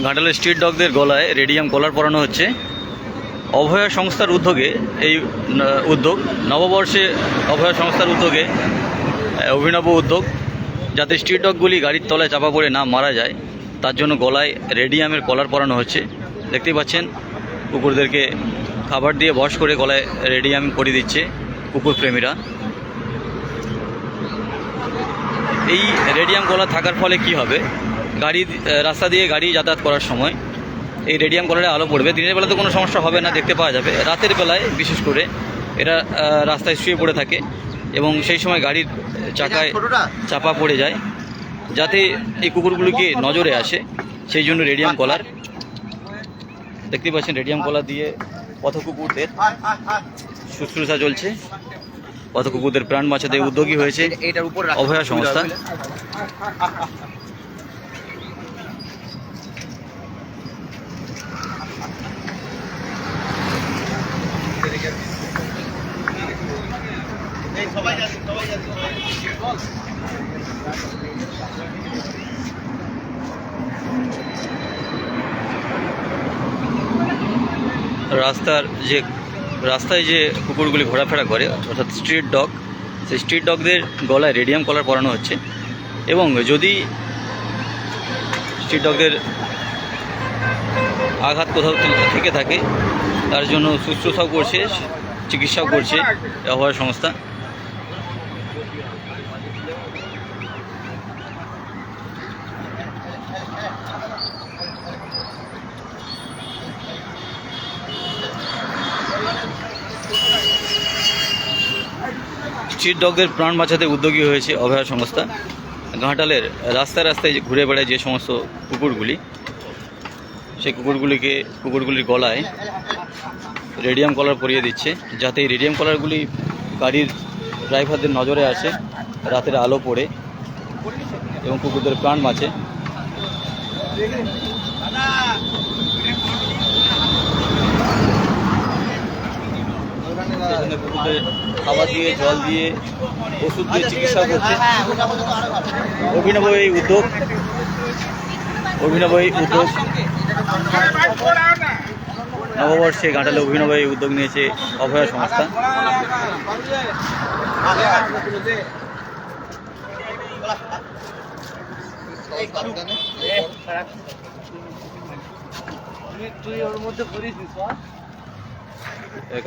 ঘাটালের স্ট্রিট ডগদের গলায় রেডিয়াম কলার পরানো হচ্ছে। অভয়া সংস্থার উদ্যোগে এই উদ্যোগ, নববর্ষে অভয়া সংস্থার উদ্যোগে অভিনব উদ্যোগ, যাতে স্ট্রিট ডগগুলি গাড়ির তলায় চাপা পড়ে না মারা যায় তার জন্য গলায় রেডিয়ামের কলার পরানো হচ্ছে। দেখতেই পাচ্ছেন কুকুরদেরকে খাবার দিয়ে বশ করে গলায় রেডিয়াম পরিয়ে দিচ্ছে কুকুর প্রেমীরা। এই রেডিয়াম কলার থাকার ফলে কি হবে, রাস্তা দিয়ে গাড়ি যাতায়াত করার সময় এই রেডিয়াম কলারে আলো পড়বে। দিনের বেলা তো কোনো সমস্যা হবে না, দেখতে পাওয়া যাবে। রাতের বেলায় বিশেষ করে এরা রাস্তায় শুয়ে পড়ে থাকে এবং সেই সময় গাড়ির চাকায় চাপা পড়ে যায়। যাতে এই কুকুরগুলোকে নজরে আসে সেই জন্য রেডিয়াম কলার। দেখতে পাচ্ছেন রেডিয়াম কলার দিয়ে পথ কুকুরদের শুশ্রূষা চলছে। পথ কুকুরদের প্রাণ বাঁচাতে উদ্যোগী হয়েছে অভয়া সংস্থা। রাস্তায় যে কুকুরগুলি ঘোরাফেরা করে অর্থাৎ স্ট্রিট ডগ, সেই স্ট্রিট ডগদের গলায় রেডিয়াম কলার পরানো হচ্ছে। এবং যদি স্ট্রিট ডগদের আঘাত কোথাও থেকে থাকে তার জন্য শুশ্রূষাও করছে, চিকিৎসাও করছে অভয়া সংস্থা। স্ট্রিট ডগদের প্রাণ বাঁচাতে উদ্যোগী হয়েছে অভয়া সংস্থা। ঘাটালের রাস্তায় রাস্তায় ঘুরে বেড়ায় যে সমস্ত কুকুরগুলি, সেই কুকুরগুলির গলায় রেডিয়াম কলার পরিয়ে দিচ্ছে, যাতে এই রেডিয়াম কলারগুলি গাড়ির ড্রাইভারদের নজরে আসে, রাতের আলো পড়ে এবং কুকুরদের প্রাণ বাঁচে। কুকুরদের খাবার দিয়ে, জল দিয়ে, ওষুধ দিয়ে চিকিৎসা করছে। অভিনব এই উদ্যোগ নববর্ষে ঘাটালে অভিনব এই উদ্যোগ নিয়েছে অভয়া সংস্থা।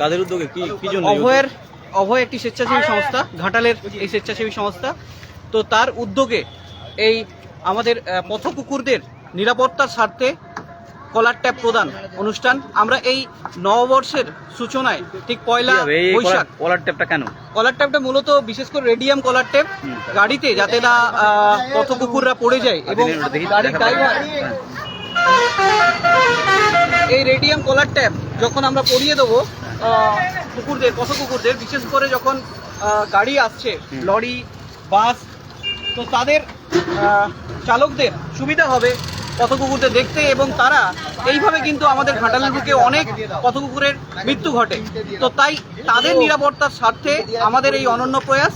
কাদের উদ্যোগে কি জন্য? অভয় একটি স্বেচ্ছাসেবী সংস্থা, ঘাটালের এই স্বেচ্ছাসেবী সংস্থা। তো তার উদ্যোগে এই আমাদের পথ কুকুরদের নিরাপত্তার স্বার্থে কলার ট্যাপ প্রদান অনুষ্ঠান আমরা এই নববর্ষের সূচনায় ঠিক পয়লা বৈশাখ। কলার ট্যাপটা কেন? কলার ট্যাপটা মূলত বিশেষ করে রেডিয়াম কলার ট্যাপ, গাড়িতে যাতে না পথ কুকুররা পড়ে যায় এবং গাড়ির ড্রাইভার এই রেডিয়াম কলার ট্যাপ যখন আমরা পরিয়ে দেবো পথ কুকুরদের, বিশেষ করে যখন গাড়ি আসছে, লরি, বাস, তো তাদের চালকদের সুবিধা হবে পথ কুকুরদের দেখতে। এবং তারা এইভাবে কিন্তু আমাদের ঘাটালের বুকে অনেক পথ কুকুরের মৃত্যু ঘটে। তো তাই তাদের নিরাপত্তার স্বার্থে আমাদের এই অনন্য প্রয়াস,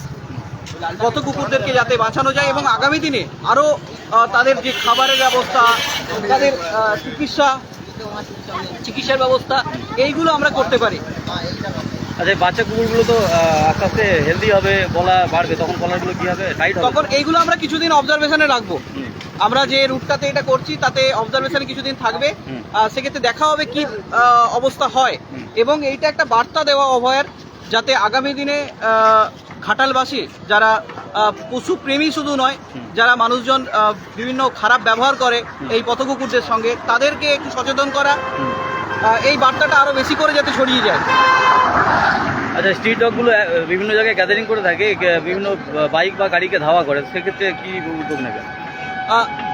পথ কুকুরদেরকে যাতে বাঁচানো যায় এবং আগামী দিনে আরও তাদের যে খাবারের ব্যবস্থা, তাদের চিকিৎসার ব্যবস্থা, এইগুলো আমরা করতে পারি। আচ্ছা, বাচ্চা কুকুরগুলো তো আস্তে আস্তে হেলদি হবে, গলা বাড়বে, তখন কলারগুলো কি হবে? টাইট হবে? তখন এইগুলো আমরা কিছুদিন অবজারভেশনে রাখবো। আমরা যে রুটটাতে এটা করছি তাতে অবজারভেশনে কিছুদিন থাকবে, সেক্ষেত্রে দেখা হবে কি অবস্থা হয়। এবং এইটা একটা বার্তা দেওয়া অভয়ের, যাতে আগামী দিনে ঘাটালবাসী যারা পশু প্রেমী শুধু নয়, যারা মানুষজন বিভিন্ন খারাপ ব্যবহার করে এই পথ কুকুরদের সঙ্গে, তাদেরকে একটু সচেতন করা, এই বার্তাটা আরো বেশি করে যাতে ছড়িয়ে যায়। আচ্ছা, স্ট্রিট ডগগুলো বিভিন্ন জায়গায় গ্যাদারিং করে থাকে, বিভিন্ন বাইক বা গাড়িকে ধাওয়া করে, সেক্ষেত্রে কি উদ্যোগ নেবে?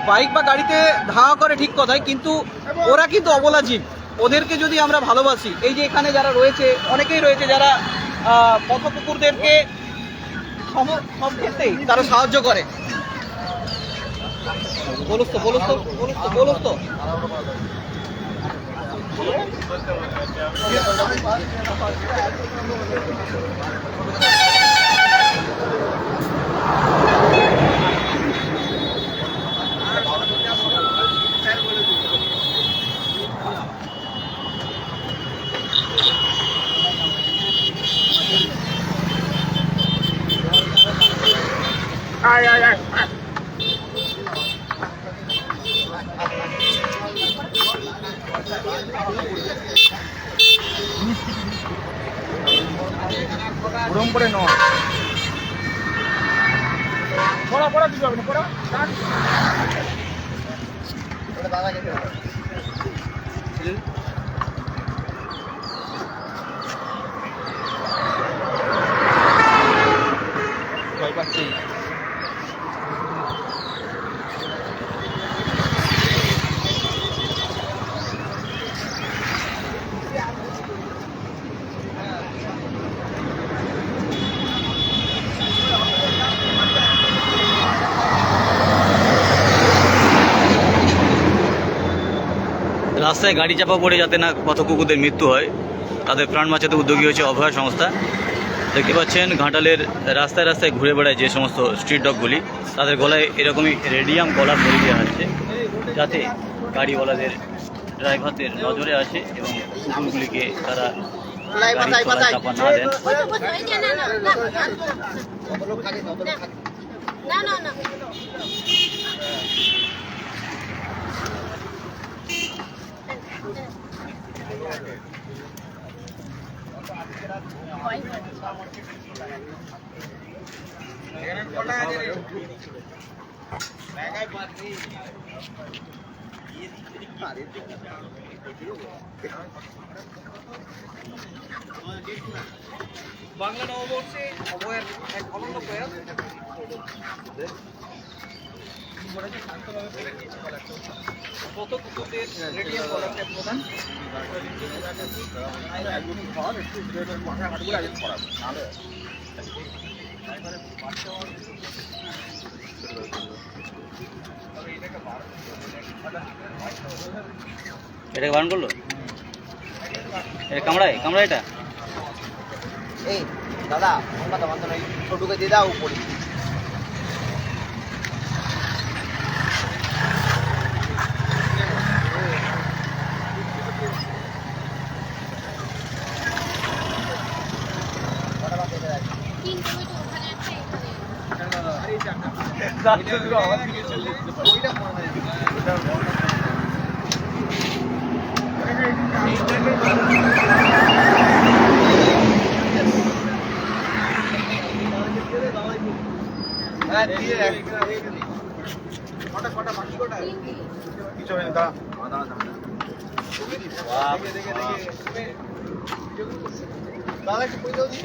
বাইক বা গাড়িতে ধাওয়া করে ঠিক কথাই, কিন্তু ওরা কিন্তু অবলা জীব। ওদেরকে যদি আমরা ভালোবাসি, এই যে এখানে যারা রয়েছে অনেকেই রয়েছে যারা পথ কুকুরদেরকে সব ক্ষেত্রেই তারা সাহায্য করে। বলুস তো করে নয় পড়া দিতে হবে না পড়া রাস্তায় গাড়ি চাপা পড়ে যাতে না পথ কুকুরদের মৃত্যু হয়, তাদের প্রাণ বাঁচাতে উদ্যোগী হয়েছে অভয়া সংস্থা। দেখতে পাচ্ছেন ঘাটালের রাস্তায় রাস্তায় ঘুরে বেড়ায় যে সমস্ত স্ট্রিট ডগগুলি, তাদের গলায় এরকমই রেডিয়াম কলার পরে দেওয়া হচ্ছে যাতে গাড়িওয়ালাদের ড্রাইভারদের নজরে আসে এবং কুকুরগুলিকে তারা গাড়ির তলায় চাপা না দেন। বাংলা নববর্ষে অভয়ের এক অনন্য প্রয়াস পথ কুকুরদের রেডিয়াম কলার ট্যাপ প্রদান। এটাকে বারণ করলো, এটা কামড়ায় এটা। এই দাদা ছোটুকে দিয়ে দাও উপরে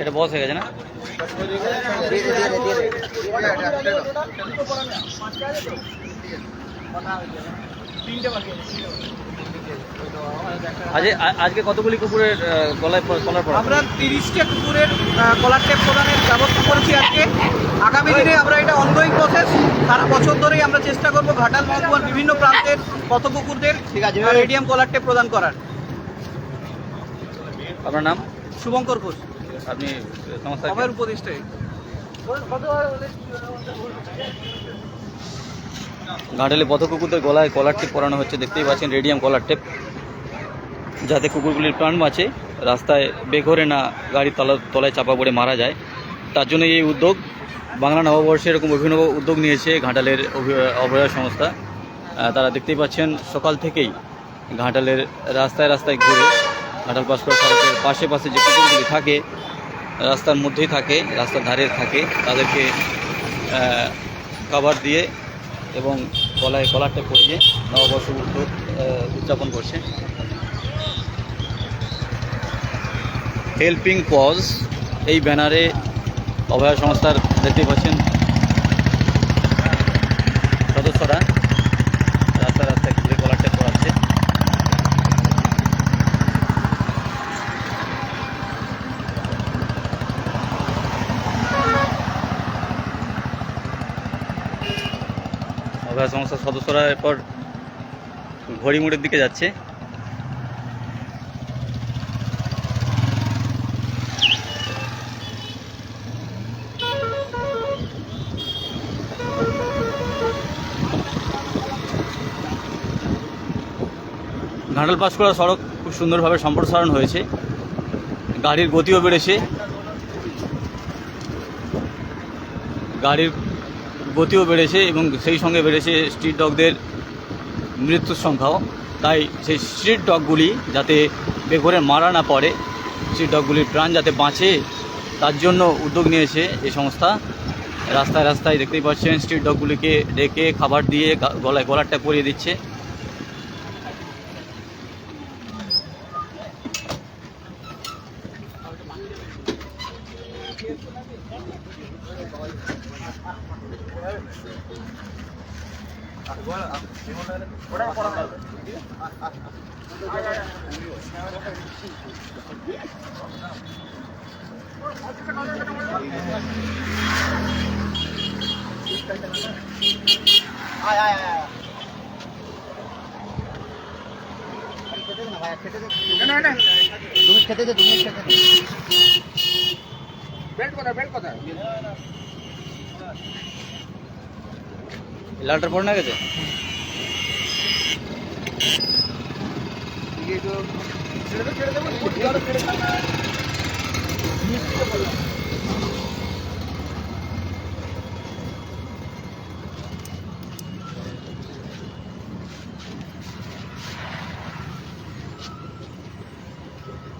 এটা বস হয়ে গেছে না? আজকে কতগুলি কুকুরের গলায় কলার পড়া? আমরা 30টা কুকুরের কলার ট্যাপ প্রদানের ব্যবস্থা করেছি আজকে। আগামী দিনে আমরা এটা অনগোয়িং প্রসেস, সারা বছর ধরেই আমরা চেষ্টা করব ঘাটাল মহকুমার বিভিন্ন প্রান্তের পথ কুকুরদের রেডিয়াম কলার ট্যাপ প্রদান করার। আপনার নাম? শুভঙ্কর ঘোষ, আপনি সংস্থা অভয়ের উপদেষ্টায়। ঘাটালে পথ কুকুরদের গলায় কলার টেপ পরানো হচ্ছে, দেখতেই পাচ্ছেন রেডিয়াম কলার টেপ, যাতে কুকুরগুলির প্রাণ বাঁচে, রাস্তায় বেঘরে না গাড়ির তলায় চাপা পড়ে মারা যায়। তার জন্য এই উদ্যোগ। বাংলা নববর্ষে এরকম বিভিন্ন উদ্যোগ নিয়েছে ঘাটালের অভয়া সংস্থা। তারা দেখতেই পাচ্ছেন সকাল থেকেই ঘাটালের রাস্তায় রাস্তায় ঘুরে, ঘাটাল পাঁশকুড়া সড়কের পাশে যে কুকুরগুলি থাকে, রাস্তার মধ্যেই থাকে, রাস্তার ধারে থাকে, তাদেরকে কভার দিয়ে এবং গলায় কলারটা পরিয়ে নববর্ষ উদযাপন করছে। হেল্পিং পজ এই ব্যানারে অভয়া সংস্থার দেখতে পাচ্ছেন সদস্যরা রাস্তায় রাস্তায় ঘুরে কলারটা পড়াচ্ছে। অভয়া সংস্থার সদস্যরা এরপর ঘড়ি মোড়ের দিকে যাচ্ছে। ঘাটাল পাঁশকুড়া সড়ক খুব সুন্দরভাবে সম্প্রসারণ হয়েছে, গাড়ির গতিও বেড়েছে, এবং সেই সঙ্গে বেড়েছে স্ট্রিট ডগদের মৃত্যুর সংখ্যাও। তাই সেই স্ট্রিট ডগগুলি যাতে বেঘরে মারা না পড়ে, স্ট্রিট ডগগুলির প্রাণ যাতে বাঁচে, তার জন্য উদ্যোগ নিয়েছে এই সংস্থা। রাস্তায় রাস্তায় দেখতেই পাচ্ছেন স্ট্রিট ডগগুলিকে ডেকে খাবার দিয়ে গলারটা পরিয়ে দিচ্ছে। তুমি খেতে দে, বেল্ট কথা লালটার পড়ে না গেছে।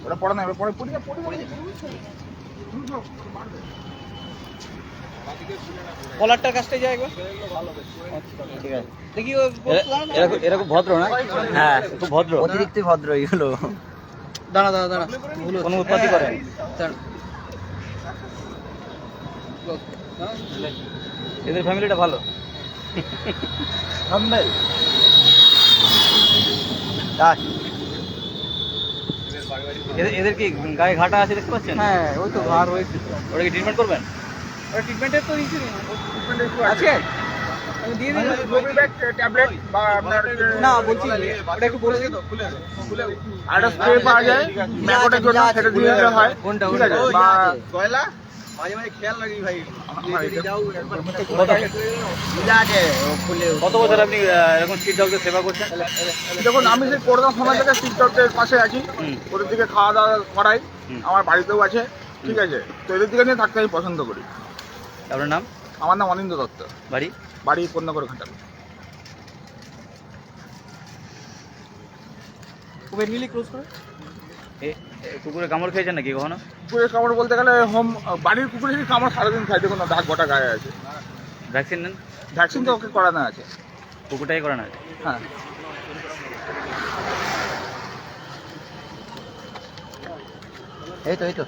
ওটা পড়া না, পড়ে পড়ি না, পড়ি কলারটার কাছটাই যায় একবার। ঠিক আছে, দেখি এরা খুব ভদ্র না? হ্যাঁ, খুব ভদ্র, অতিরিক্ত ভদ্র এইগুলো। দাঁড়া কোনো উৎপাতি করে। এদের ফ্যামিলিটা ভালো। এদের কি গায়ে ঘাটা আছে দেখতে পাচ্ছেন? হ্যাঁ, ওই তো ঘাড় হয়েছে। ওটা কি ট্রিটমেন্ট করবেন? ট্রিটমেন্টের তো ইস্যু আছে, আমি দিয়ে দিই। ট্যাবলেট বা আপনার না বলছি, ওটা একটু বলে দিই তো। একটা স্প্রে পাওয়া যায় ম্যাকোটের জন্য, সেটা দিয়ে দিলে হয়। ঠিক আছে, বা গয়লা মাঝে মাঝে খেয়াল রাখি ভাই। কত বছর আপনি এরকম স্ট্রিট ডগদের সেবা করছেন? দেখুন, আমি সেই করোনার সময় থেকে শিক্ষকদের পাশে আছি, ওদের দিকে খাওয়া দাওয়া করাই, আমার বাড়িতেও আছে। ঠিক আছে, তো এদের দিকে নিয়ে থাকতে আমি পছন্দ করি। আপনার নাম? আমার নাম অনিন্দ দত্ত, বাড়ি কন্যাগর ঘাটাল। ক্লোজ করে। কুকুরে কামড় খেয়েছেন নাকি কখনো? কুকুরের কামড় বলতে গেলে বাড়ির কুকুরেরই কামড় সারাদিন খাই, দেখুন না দাগ গোটা গায়ে আছে। ভ্যাকসিন নেন? ভ্যাকসিন তো ওকে করানো আছে। কুকুরটাই করানো আছে? হ্যাঁ। এই তো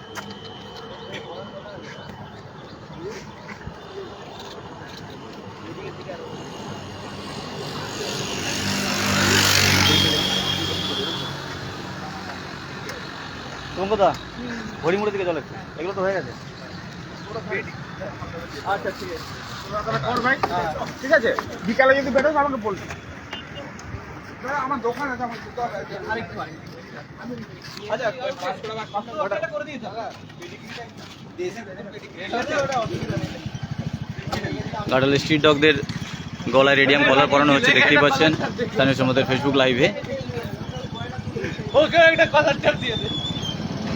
টঙ্কদা, ঘড়িমুড়ের দিকে চলে, এগুলো তো হয়ে গেছে। আচ্ছা, ঠিক আছে, বিকালে যদি বেরোস আমাকে বলবি। আমার দোকান আছে, আমার ঘাটালের স্ট্রিট ডগদের গলায় রেডিয়াম কলার পরানো হচ্ছে, দেখতেই পাচ্ছেন স্থানীয় সম্পাদকের ফেসবুক লাইভে। ওকে একটা কলার ট্যাপ দিয়ে দে।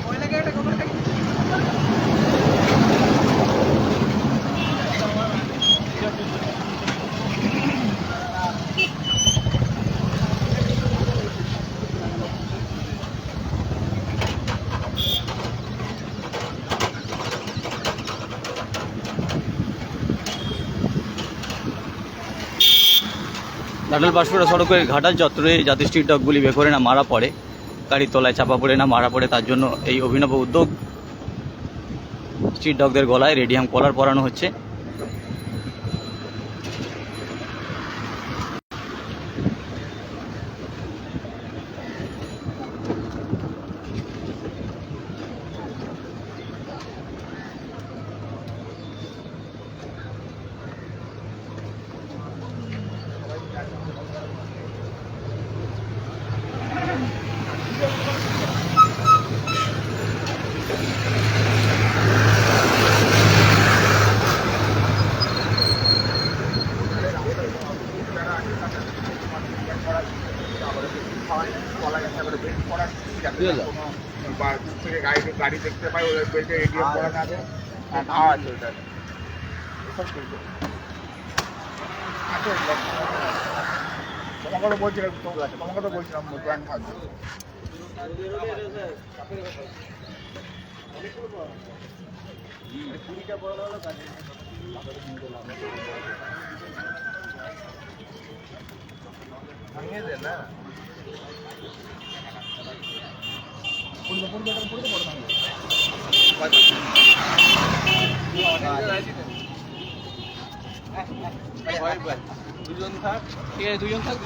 ওইটাকে একটা কলার ট্যাপ। ঘাটাল পাঁশকুড়া সড়কের ঘাটাল চত্বরে যাতে স্ট্রিট ডগগুলি বেঘরে না মারা পড়ে, গাড়ির তলায় চাপা পড়ে না মারা পড়ে, তার জন্য এই অভিনব উদ্যোগ। স্ট্রিট ডগদের গলায় রেডিয়াম কলার পরানো হচ্ছে। গাড়ি দেখতে পাই ওদের বেল্টে রেডিয়াম করা আছে, হ্যাঁ খাওয়া আছে ওটা এসব চলছে আছে। তোমাকে তো বলছিলাম ব্যাংক থাকবে। দুজন থাক, ঠিক আছে, দুজন থাক।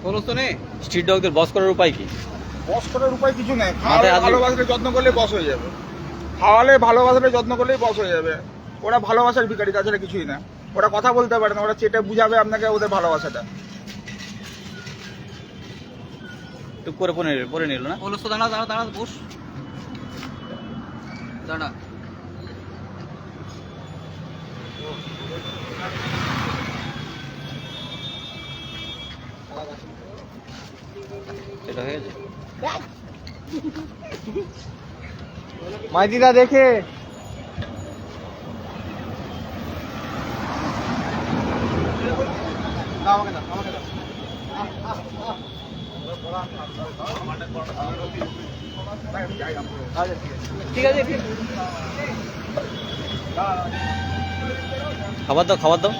বলো তো নেই স্ট্রিট ডগদের বস করার উপায় কি? বস করার উপায় কিছু নেই, মাথায় হাত দিয়ে- ভালোবাসলে যত্ন করলে বস হয়ে যাবে। খাওয়ালে ভালোবাসলে যত্ন করলেই বস হয়ে যাবে। ওরা ভালোবাসার ভিখারি, তাছাড়া কিছুই না। ওরা কথা বলতে পারে না, ওরা চেটে বুঝাবে আপনাকে ওদের ভালোবাসাটা। টুক করে পরে নিল না। বলো তো, দাঁড়া দাঁড়া দাঁড়া, বস, দাঁড়া। এটা হয়ে গেছে। মাইদিদা দেখে ঠিক আছে, ঠিক আছে। খাবার দাও, খাবার দাও,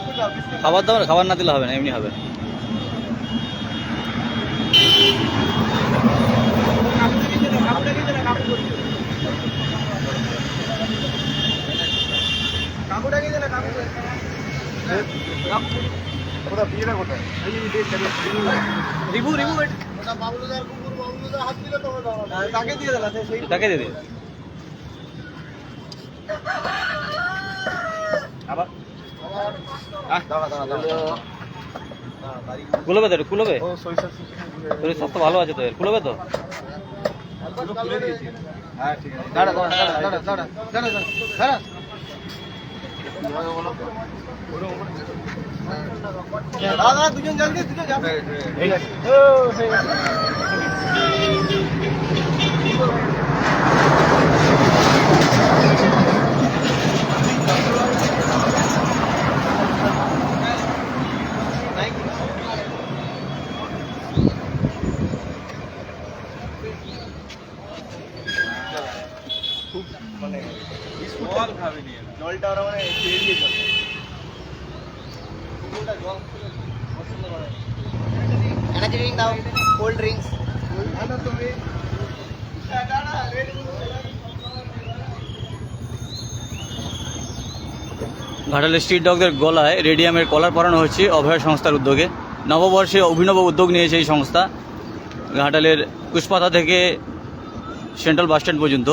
খাবার দাও। খাবার না দিলে হবে না, এমনি হবে। রিভু রিভু তাকে দিয়ে দিলা, সেই তাকে দিয়ে দিন। কুলবে তো, এটা কুলবে। শরীর স্বাস্থ্য ভালো আছে তো, এর কুলবে তো। দাঁড়া দাঁড়া দাঁড়া দাঁড়া দাঁড়া দাঁড়া। দাদা দুজন জলদি, দুজন যাও। ঠিক আছে, ও হয়ে গেছে। জল খাবে নিয়ে, জলটা ওরা মানে ছেড়ে দিয়ে জল পছন্দ করে। এনার্জি ড্রিঙ্ক দাও, কোল্ড ড্রিঙ্কস। তুমি ঘাটালের স্ট্রিট ডগদের গলায় রেডিয়ামের কলার পরানো হচ্ছে অভয় সংস্থার উদ্যোগে। নববর্ষে অভিনব উদ্যোগ নিয়েছে এই সংস্থা। ঘাটালের কুশপাতা থেকে সেন্ট্রাল বাস স্ট্যান্ড পর্যন্ত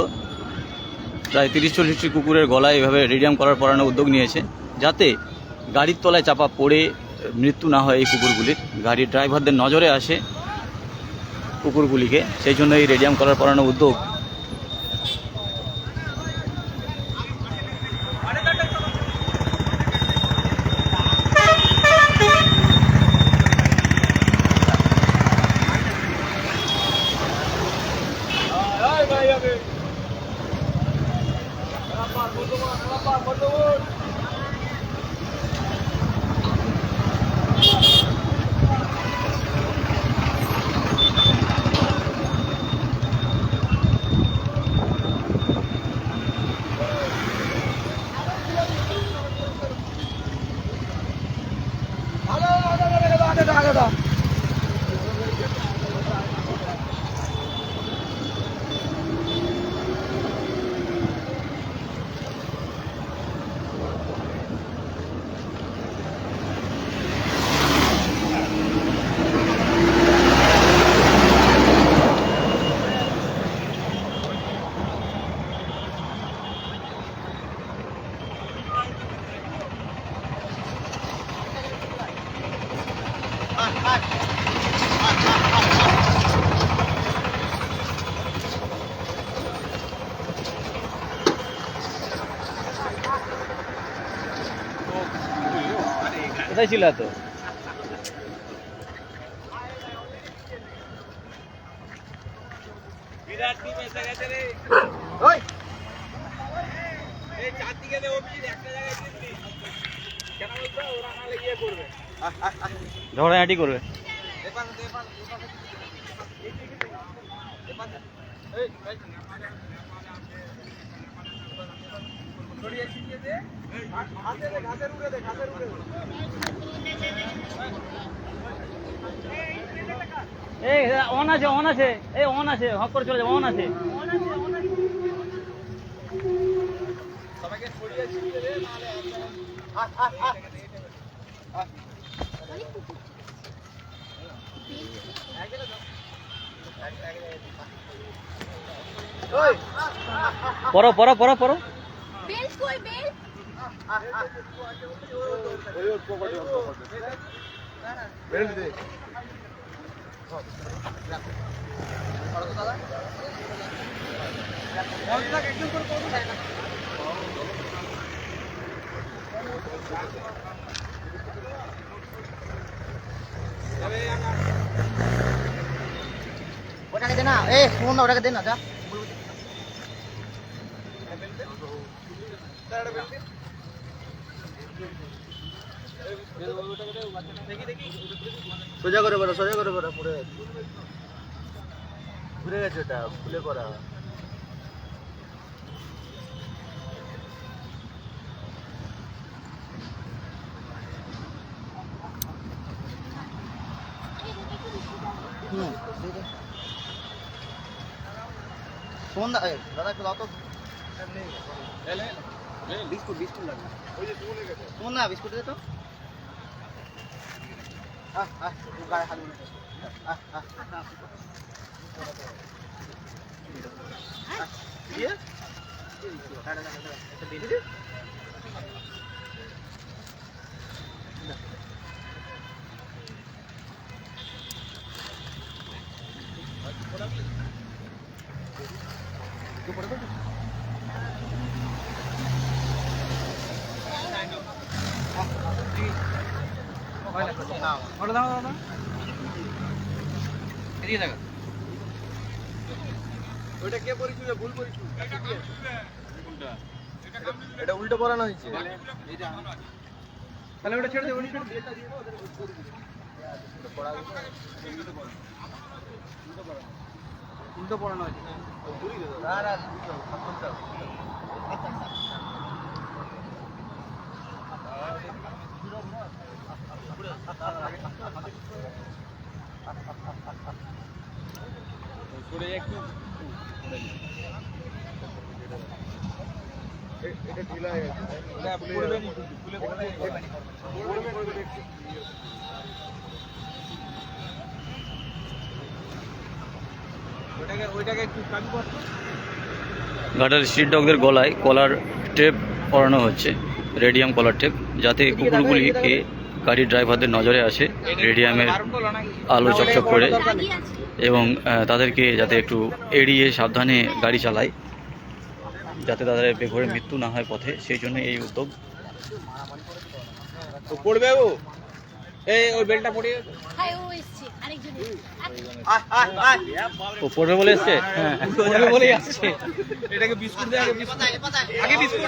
প্রায় 30-40টি কুকুরের গলায় এভাবে রেডিয়াম কলার পরানোর উদ্যোগ নিয়েছে, যাতে গাড়ির তলায় চাপা পড়ে মৃত্যু না হয় এই কুকুরগুলির। গাড়ির ড্রাইভারদের নজরে আসে কুকুরগুলিকে, সেই জন্য এই রেডিয়াম কলার পরানোর উদ্যোগ। কোথায় ছিল এত? ওই ঝগড়াঝাটি করবে। এই অন আছে, অন আছে, এই অন আছে, হক করে চলে যাবে, অন আছে। পড়ো পড়ো পড়ো পড়ো। বেল কই বেল? ওটাকে দে না, এ শুন না, ওটাকে দে না যা। সোজা করে বলো, সোজা করে বলো, পুরো ঘুরে গেছে, ওটা খুলে করা। শোন না, দাদা একটু দাও তো। বিস্কুট বিস্কুট লাগবে। শোন না, বিস্কুট দে তো। গায়ে হাত দিলে। দিয়ে একটা বেলি দে। ওইটা কে পরিচয় ভুল পরিচয়? এটা উল্টো পড়ানো হয়েছে। তাহলে ওটা ছেড়ে দে, ওটা ছেড়ে দে। উল্টো পড়ানো হয়েছে। না না, এটা ঢিলা হয়ে গেছে। ওইটাকে একটু কাজ করতো। ঘাটাল স্ট্রিট ডগদের গলায় কলার টেপ পরানো হচ্ছে, রেডিয়াম কলার টেপ, যাতে কুকুরগুলিকে গাড়ির ড্রাইভারদের নজরে আসে, রেডিয়ামের আলো চকচক করে, এবং তাদেরকে যাতে একটু এড়িয়ে সাবধানে গাড়ি চালায়, যাতে তাদের বেঘরে মৃত্যু না হয় পথে, সেই জন্য এই উদ্যোগ। পড়বে ও, এই ওই বেলটা পড়িয়ে। হাই ও এসছে আরেকজন। ও পড়বে বলে এসছে, হ্যাঁ পড়বে বলেই আসছে। এটাকে বিস্কুট দে, আগে বিস্কুট, আগে বিস্কুট।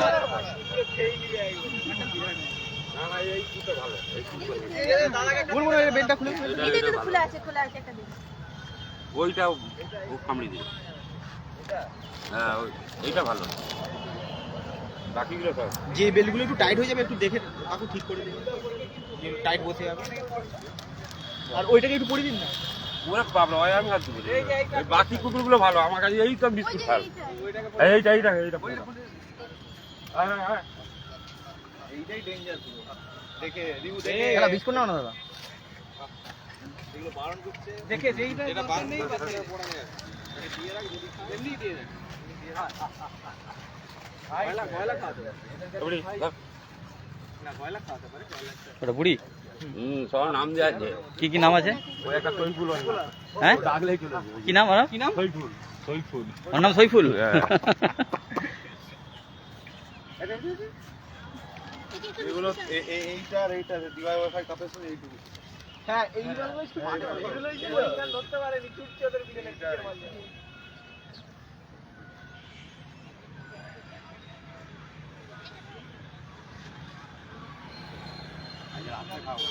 বলবো এই বেলটা খুলে। এটা তো খোলা আছে, খোলা আছে একটা দিন। ওইটা ও কামড়ি দিই। হ্যাঁ এইটা ভালো, বাকিগুলো সব যে বেলগুলো একটু টাইট হয়ে যাবে একটু দেখে কাকু ঠিক করে দিন, যে টাইট বসে যাবে। আর ওইটাকে একটু পড়ে দিন না। ওরা বাবলা হয়, আমি হাত দিব। ওই বাকি কুকুরগুলো ভালো, আমার কাছে এই তো বিস্কুট ভালো। এইটা এইটা এইটা হ্যাঁ হ্যাঁ, এইটাই ডেঞ্জার পুরো। দেখে রিভিউ দেখে এটা বিস্কুট নাও না দাদা। এগুলো বারণ করছে। দেখে যেইটা এটা বারণ নেই পাচ্ছে পড়া নেই। এটা দিয়ে রাখ, যদি এমনি দিয়ে দে। কয়লা খাওয়াতে পারে। না কয়লা খাওয়াতে পারে, ওটা বুড়ি। সবার নাম দেওয়া আছে। কি কি নাম আছে? ওই একটা সইফুল, হ্যাঁ ডাকলেই চলে যাবে। কি নাম? কি নাম? সইফুল, সইফুল। ওর নাম সইফুল। থেকে একটু এগুলো discussion- এইটা আর এইটা ডিভাই ওয়াইফাই কাপের সাথে এইটুকু হ্যাঁ এইগুলো একটু এগুলোই ছিল ধরতে পারেনি চুপচে ওদের বিকেলে রাতে খাবো